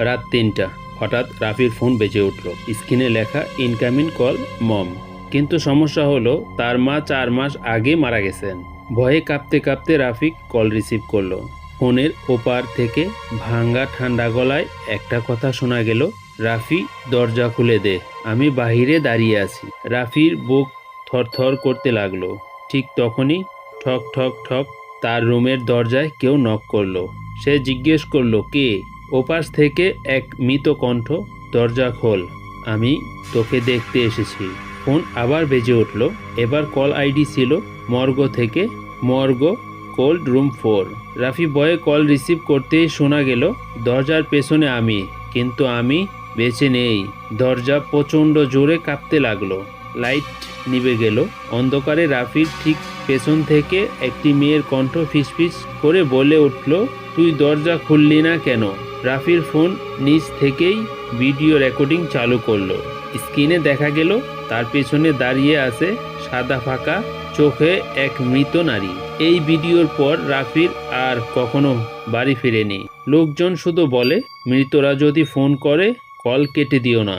রাত ৩টা। হঠাৎ রাফির ফোন বেজে উঠল। স্ক্রিনে লেখা ইনকামিং কল মম। কিন্তু সমস্যা হলো তার মা ৪ মাস আগে মারা গেছেন। ভয়ে কাঁপতে কাঁপতে রাফি কল রিসিভ করলো। ফোনের ওপার থেকে ভাঙা ঠান্ডা গলায় একটা কথা শোনা গেল, রাফি দরজা খুলে দে, আমি বাহিরে দাঁড়িয়ে আছি। রাফির বুক থরথর করতে লাগলো। ঠিক তখনই ঠক ঠক ঠক তার রুমের দরজায় কেউ নক করলো। সে জিজ্ঞেস করলো কে। ওপাশ থেকে এক মৃত কণ্ঠ, দরজা খোল, আমি তোকে দেখতে এসেছি। ফোন আবার বেজে উঠল। এবার কল আইডি ছিল মর্গ থেকে, মর্গ কোল্ড রুম 4। রাফি ভয়ে কল রিসিভ করতেই শোনা গেল, দরজার পেছনে আমি, কিন্তু আমি বেঁচে নেই। দরজা প্রচণ্ড জোরে কাঁপতে লাগলো। লাইট নিভে গেল। অন্ধকারে রাফির ঠিক পেছন থেকে একটি মেয়ের কণ্ঠ ফিসফিস করে বলে উঠল, তুই দরজা খুললি না কেন? রাফির ফোন নিচ থেকেই ভিডিও রেকর্ডিং চালু করলো। স্ক্রিনে দেখা গেল তার পেছনে দাঁড়িয়ে আছে সাদা ফাঁকা চোখে এক মৃত নারী। এই ভিডিওর পর রাফির আর কখনো বাড়ি ফিরেনি। লোকজন শুধু বলে, মৃতরা যদি ফোন করে কল কেটে দিও না।